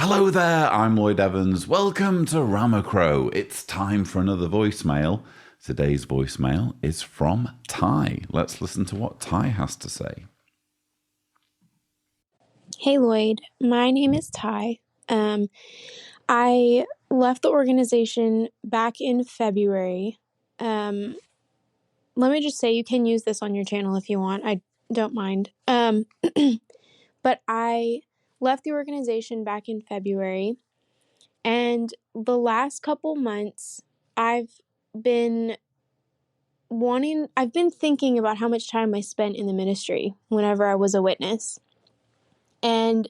Hello there, I'm Lloyd Evans. Welcome to Ramacrow. It's time for another voicemail. Today's voicemail is from Ty. Let's listen to what Ty has to say. Hey Lloyd, my name is Ty. I left the organization back in February. Let me just say you can use this on your channel if you want. I don't mind. But I left the organization back in February, and the last couple months I've been thinking about how much time I spent in the ministry whenever I was a witness. And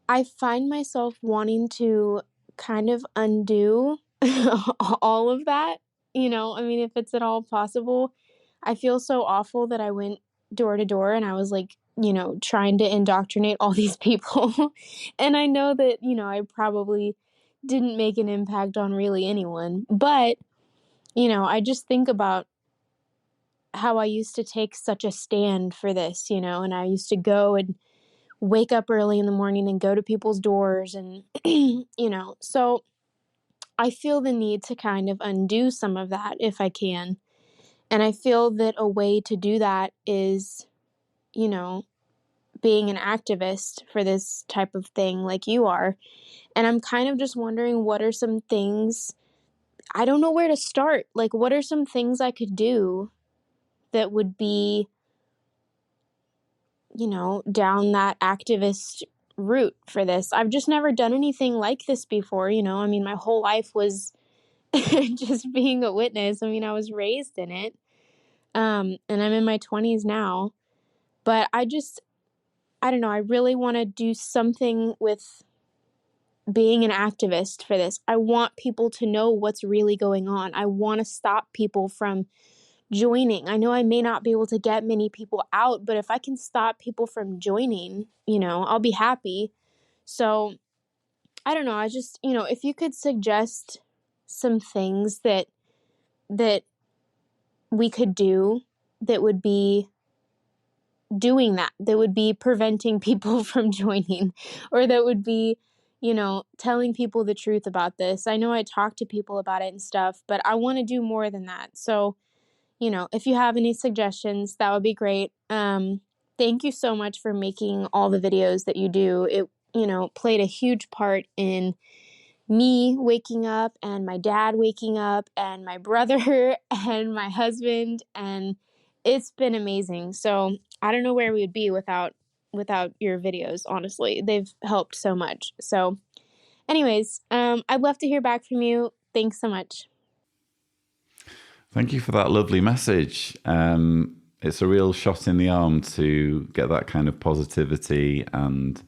I find myself wanting to kind of undo all of that. If it's at all possible. I feel so awful that I went door to door and I was like, trying to indoctrinate all these people. And I know that, I probably didn't make an impact on really anyone. But, I just think about how I used to take such a stand for this, and I used to go and wake up early in the morning and go to people's doors and, so I feel the need to kind of undo some of that if I can. And I feel that a way to do that is, being an activist for this type of thing like you are. And I'm kind of just wondering, what are some things, I don't know where to start. Like, what are some things I could do that would be, down that activist route for this? I've just never done anything like this before, my whole life was just being a witness. I was raised in it. And I'm in my 20s now. But I don't know, I really want to do something with being an activist for this. I want people to know what's really going on. I want to stop people from joining. I know I may not be able to get many people out, but if I can stop people from joining, I'll be happy. So I don't know. I just, if you could suggest some things that we could do that would be doing that would be preventing people from joining, or that would be, telling people the truth about this. I know I talk to people about it and stuff, but I want to do more than that. So, if you have any suggestions, that would be great. Thank you so much for making all the videos that you do. It, played a huge part in me waking up and my dad waking up and my brother and my husband, and it's been amazing. So I don't know where we would be without your videos. Honestly, they've helped so much. So anyways, I'd love to hear back from you. Thanks so much. Thank you for that lovely message. It's a real shot in the arm to get that kind of positivity and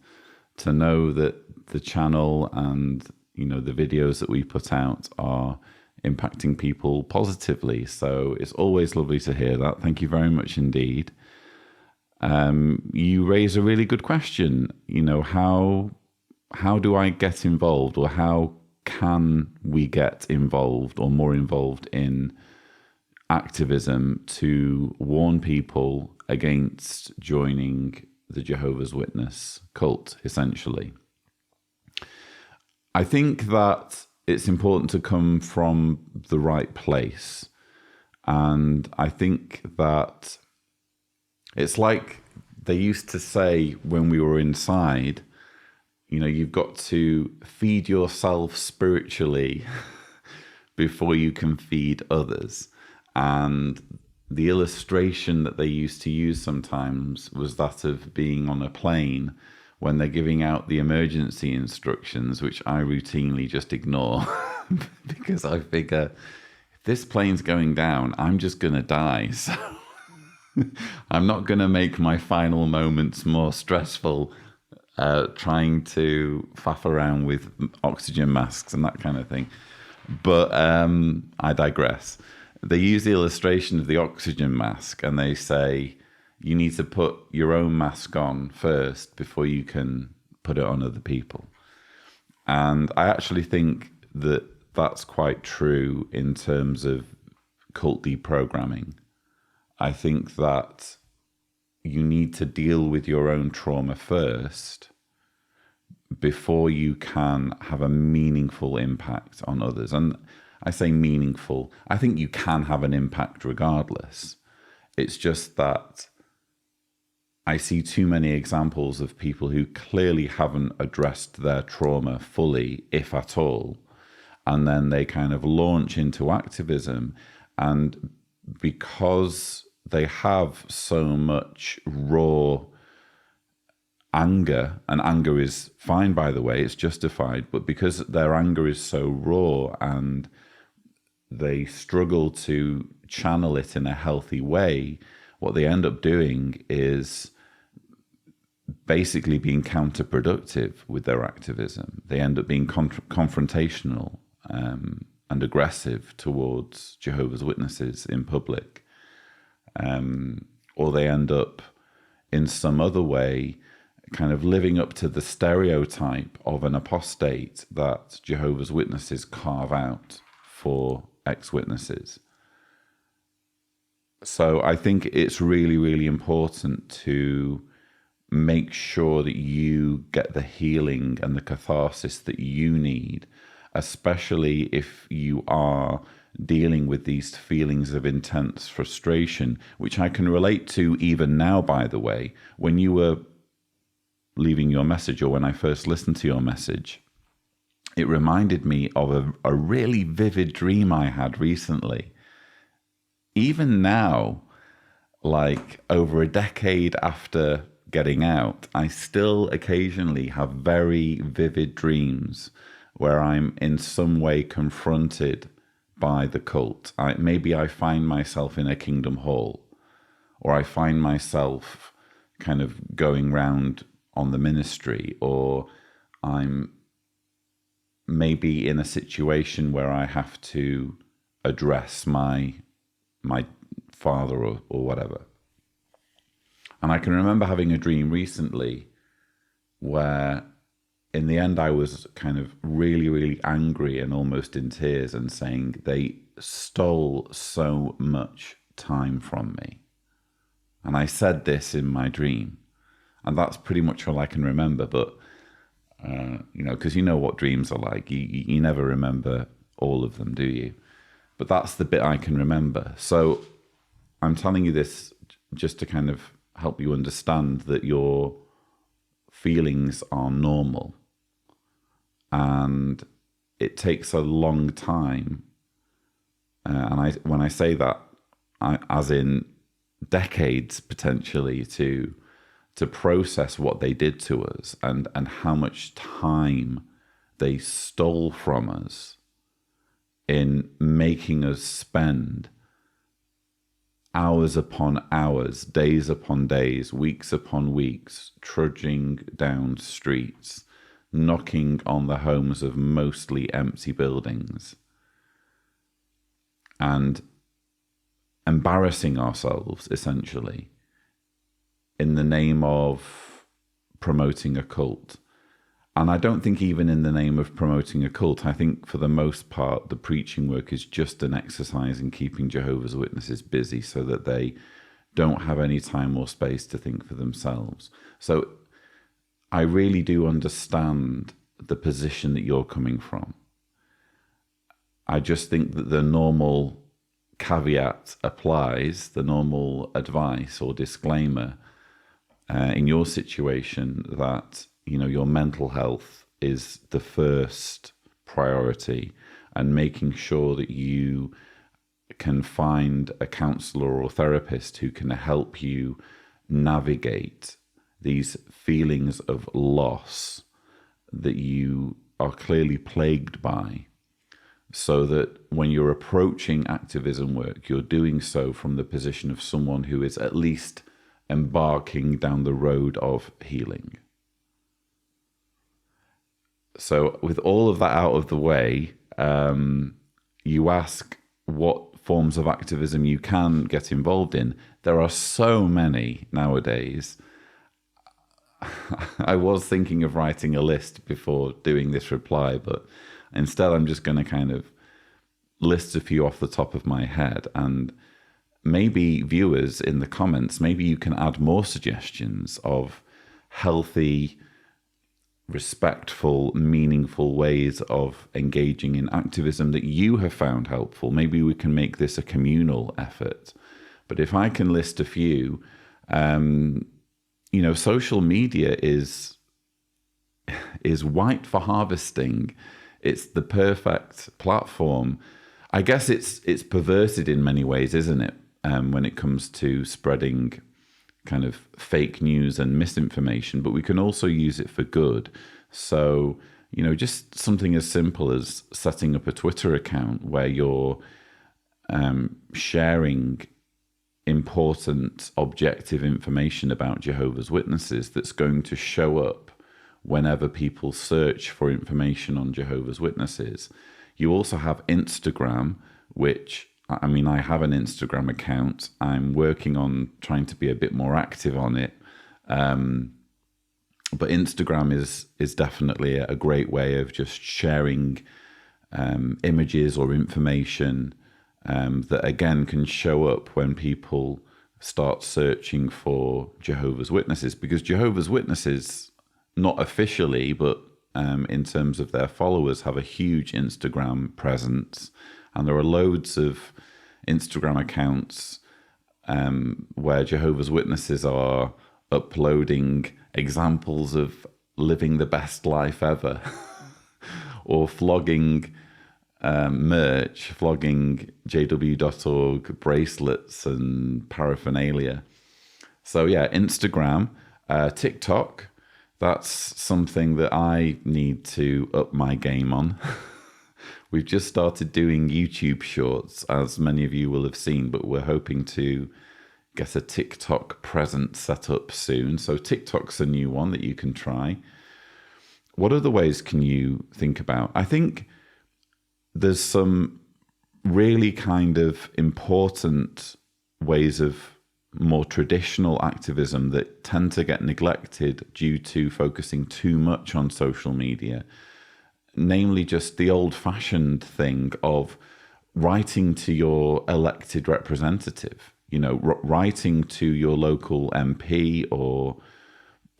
to know that the channel and the videos that we put out are impacting people positively. So it's always lovely to hear that. Thank you very much indeed. You raise a really good question. How do I get involved, or how can we get involved or more involved in activism to warn people against joining the Jehovah's Witness cult, essentially? I think that it's important to come from the right place. And I think that it's like they used to say when we were inside, you've got to feed yourself spiritually before you can feed others. And the illustration that they used to use sometimes was that of being on a plane when they're giving out the emergency instructions, which I routinely just ignore because I figure if this plane's going down, I'm just going to die. So I'm not going to make my final moments more stressful trying to faff around with oxygen masks and that kind of thing. But I digress. They use the illustration of the oxygen mask, and they say you need to put your own mask on first before you can put it on other people. And I actually think that that's quite true in terms of cult deprogramming. I think that you need to deal with your own trauma first before you can have a meaningful impact on others. And I say meaningful, I think you can have an impact regardless. It's just that I see too many examples of people who clearly haven't addressed their trauma fully, if at all. And then they kind of launch into activism. And because they have so much raw anger, and anger is fine, by the way, it's justified, but because their anger is so raw and they struggle to channel it in a healthy way, what they end up doing is basically being counterproductive with their activism. They end up being confrontational and aggressive towards Jehovah's Witnesses in public. Or they end up in some other way kind of living up to the stereotype of an apostate that Jehovah's Witnesses carve out for ex-witnesses. So I think it's really, really important to make sure that you get the healing and the catharsis that you need, especially if you are dealing with these feelings of intense frustration, which I can relate to even now, by the way. When you were leaving your message, or when I first listened to your message, it reminded me of a really vivid dream I had recently. Even now, like over a decade after getting out, I still occasionally have very vivid dreams where I'm in some way confronted by the cult. Maybe I find myself in a kingdom hall, or I find myself kind of going round on the ministry, or I'm maybe in a situation where I have to address my father or whatever. And I can remember having a dream recently where in the end I was kind of really, really angry and almost in tears and saying they stole so much time from me. And I said this in my dream. And that's pretty much all I can remember. But, because you know what dreams are like. You never remember all of them, do you? But that's the bit I can remember. So I'm telling you this just to kind of help you understand that your feelings are normal. And it takes a long time. And when I say that, as in decades potentially to process what they did to us and how much time they stole from us in making us spend hours upon hours, days upon days, weeks upon weeks, trudging down streets, knocking on the homes of mostly empty buildings, and embarrassing ourselves, essentially, in the name of promoting a cult. And I don't think even in the name of promoting a cult, I think for the most part, the preaching work is just an exercise in keeping Jehovah's Witnesses busy so that they don't have any time or space to think for themselves. So I really do understand the position that you're coming from. I just think that the normal caveat applies, the normal advice or disclaimer in your situation that, your mental health is the first priority, and making sure that you can find a counselor or therapist who can help you navigate these feelings of loss that you are clearly plagued by, so that when you're approaching activism work, you're doing so from the position of someone who is at least embarking down the road of healing. So with all of that out of the way, you ask what forms of activism you can get involved in. There are so many nowadays. I was thinking of writing a list before doing this reply, but instead I'm just going to kind of list a few off the top of my head, and maybe viewers in the comments, maybe you can add more suggestions of healthy, respectful, meaningful ways of engaging in activism that you have found helpful. Maybe we can make this a communal effort. But if I can list a few, social media is white for harvesting. It's the perfect platform. I guess it's perverted in many ways, isn't it? When it comes to spreading kind of fake news and misinformation, but we can also use it for good. So, just something as simple as setting up a Twitter account where you're sharing important, objective information about Jehovah's Witnesses that's going to show up whenever people search for information on Jehovah's Witnesses. You also have Instagram, which, I have an Instagram account. I'm working on trying to be a bit more active on it. But Instagram is definitely a great way of just sharing images or information that, again, can show up when people start searching for Jehovah's Witnesses. Because Jehovah's Witnesses, not officially, but in terms of their followers, have a huge Instagram presence. And there are loads of Instagram accounts where Jehovah's Witnesses are uploading examples of living the best life ever or flogging merch, flogging jw.org bracelets and paraphernalia. So yeah, Instagram, TikTok, that's something that I need to up my game on. We've just started doing YouTube shorts, as many of you will have seen, but we're hoping to get a TikTok presence set up soon. So TikTok's a new one that you can try. What other ways can you think about? I think there's some really kind of important ways of more traditional activism that tend to get neglected due to focusing too much on social media. Namely, just the old-fashioned thing of writing to your elected representative, writing to your local MP or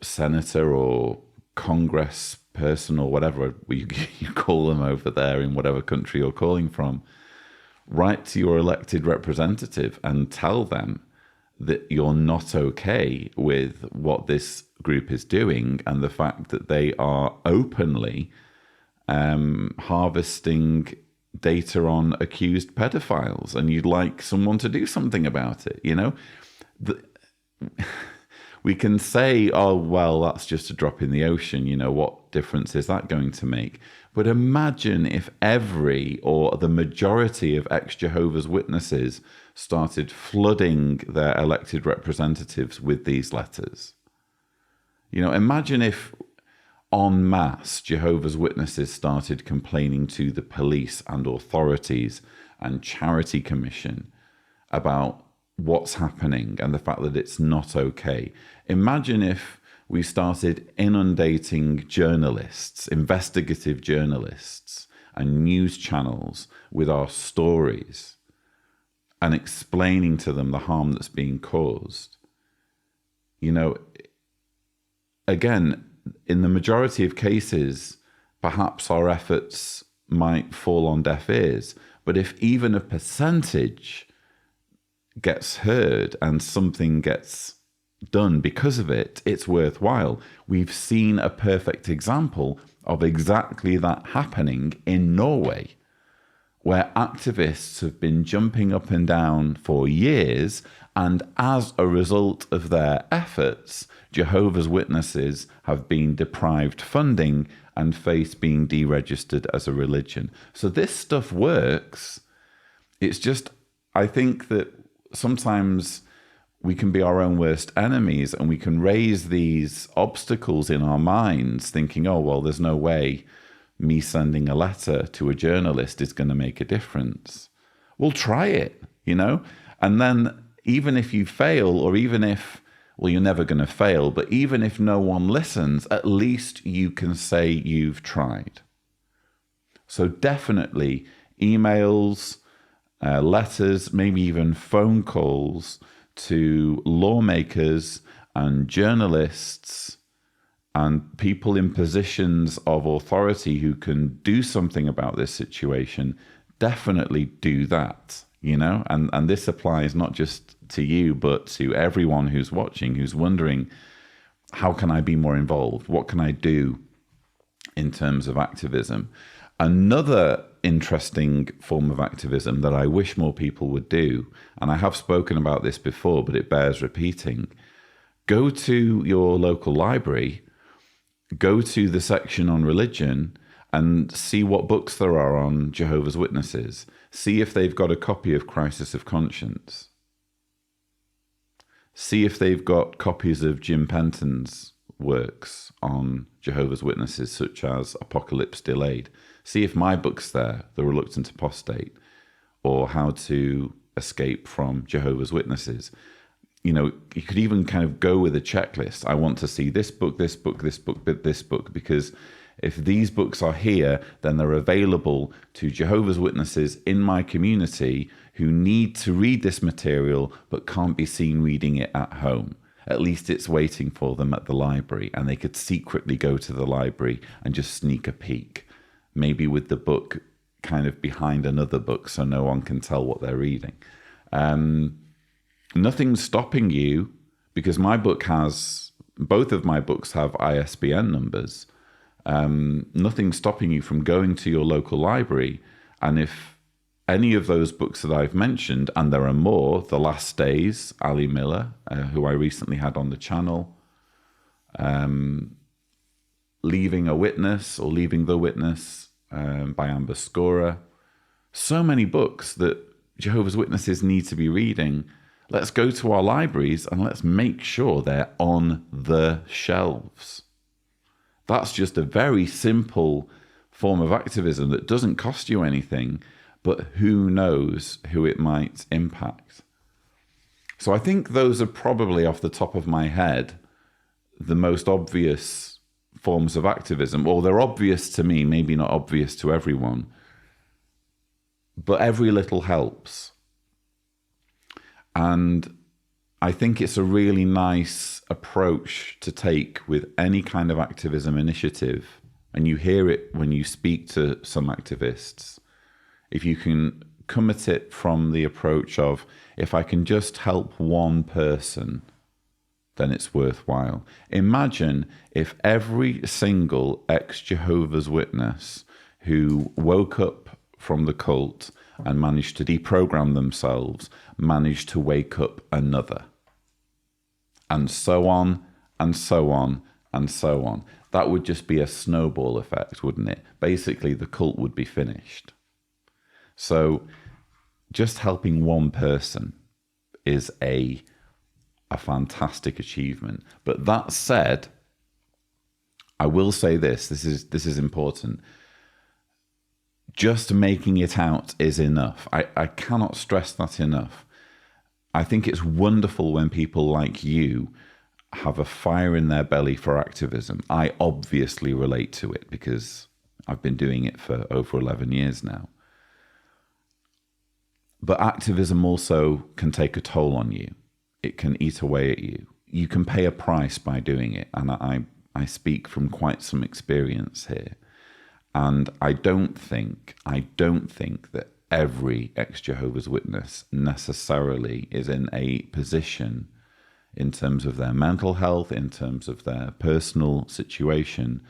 senator or Congress person or whatever you call them over there in whatever country you're calling from. Write to your elected representative and tell them that you're not okay with what this group is doing and the fact that they are openly harvesting data on accused pedophiles, and you'd like someone to do something about it. We can say, oh, well, that's just a drop in the ocean. What difference is that going to make? But imagine if every or the majority of ex-Jehovah's Witnesses started flooding their elected representatives with these letters. Imagine if en masse Jehovah's Witnesses started complaining to the police and authorities and charity commission about what's happening and the fact that it's not okay. Imagine if we started inundating journalists, investigative journalists and news channels with our stories and explaining to them the harm that's being caused. Again, in the majority of cases, perhaps our efforts might fall on deaf ears. But if even a percentage gets heard and something gets done because of it, it's worthwhile. We've seen a perfect example of exactly that happening in Norway, where activists have been jumping up and down for years, and as a result of their efforts, Jehovah's Witnesses have been deprived funding and face being deregistered as a religion. So this stuff works. It's just, I think that sometimes we can be our own worst enemies and we can raise these obstacles in our minds thinking, oh, well, there's no way me sending a letter to a journalist is going to make a difference. Well, try it, And then even if you fail, or even if, well, you're never going to fail, but even if no one listens, at least you can say you've tried. So definitely emails, letters, maybe even phone calls to lawmakers and journalists And people in positions of authority who can do something about this situation definitely do that, you know? And this applies not just to you, but to everyone who's watching, who's wondering, how can I be more involved? What can I do in terms of activism? Another interesting form of activism that I wish more people would do, and I have spoken about this before, but it bears repeating, go to your local library, go to the section on religion and see what books there are on Jehovah's Witnesses. See if they've got a copy of Crisis of Conscience. See if they've got copies of Jim Penton's works on Jehovah's Witnesses, such as Apocalypse Delayed. See if my book's there, The Reluctant Apostate, or How to Escape from Jehovah's Witnesses. You know, you could even kind of go with a checklist. I want to see this book, this book, this book, this book, because if these books are here, then they're available to Jehovah's Witnesses in my community who need to read this material but can't be seen reading it at home. At least it's waiting for them at the library, and they could secretly go to the library and just sneak a peek, maybe with the book kind of behind another book so no one can tell what they're reading. Nothing's stopping you, because both of my books have ISBN numbers. Nothing's stopping you from going to your local library, and if any of those books that I've mentioned, and there are more, The Last Days, Ali Miller, who I recently had on the channel, Leaving a Witness or Leaving the Witness by Amber Scorer, so many books that Jehovah's Witnesses need to be reading. Let's go to our libraries and let's make sure they're on the shelves. That's just a very simple form of activism that doesn't cost you anything, but who knows who it might impact. So I think those are probably, off the top of my head, the most obvious forms of activism. Or they're obvious to me, maybe not obvious to everyone. But every little helps. And I think it's a really nice approach to take with any kind of activism initiative. And you hear it when you speak to some activists. If you can come at it from the approach of, if I can just help one person, then it's worthwhile. Imagine if every single ex-Jehovah's Witness who woke up from the cult and managed to deprogram themselves managed to wake up another. And so on, and so on, and so on. That would just be a snowball effect, wouldn't it? Basically, the cult would be finished. So just helping one person is a fantastic achievement. But that said, I will say this is important. Just making it out is enough. I cannot stress that enough. I think it's wonderful when people like you have a fire in their belly for activism. I obviously relate to it because I've been doing it for over 11 years now. But activism also can take a toll on you. It can eat away at you. You can pay a price by doing it. And I speak from quite some experience here. And I don't think that every ex-Jehovah's Witness necessarily is in a position, in terms of their mental health, in terms of their personal situation,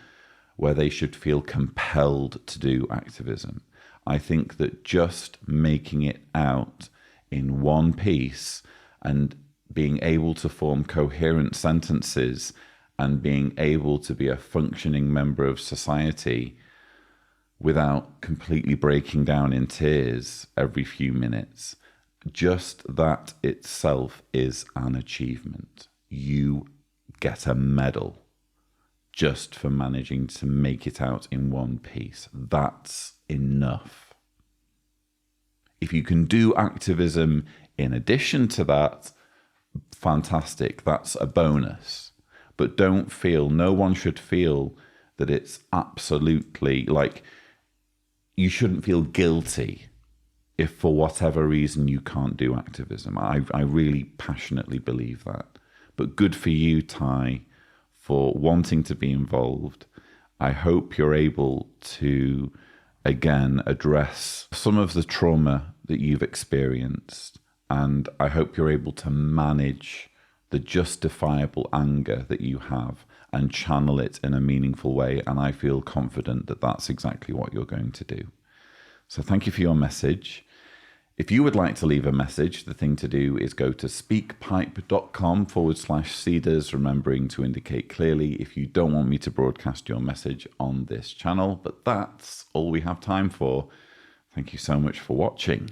where they should feel compelled to do activism. I think that just making it out in one piece and being able to form coherent sentences and being able to be a functioning member of society without completely breaking down in tears every few minutes, just that itself is an achievement. You get a medal just for managing to make it out in one piece. That's enough. If you can do activism in addition to that, fantastic. That's a bonus. But no one should feel that it's absolutely like, you shouldn't feel guilty if for whatever reason you can't do activism. I really passionately believe that. But good for you, Ty, for wanting to be involved. I hope you're able to, again, address some of the trauma that you've experienced. And I hope you're able to manage the justifiable anger that you have and channel it in a meaningful way. And I feel confident that that's exactly what you're going to do. So thank you for your message. If you would like to leave a message, the thing to do is go to speakpipe.com/Cedars, remembering to indicate clearly if you don't want me to broadcast your message on this channel. But that's all we have time for. Thank you so much for watching.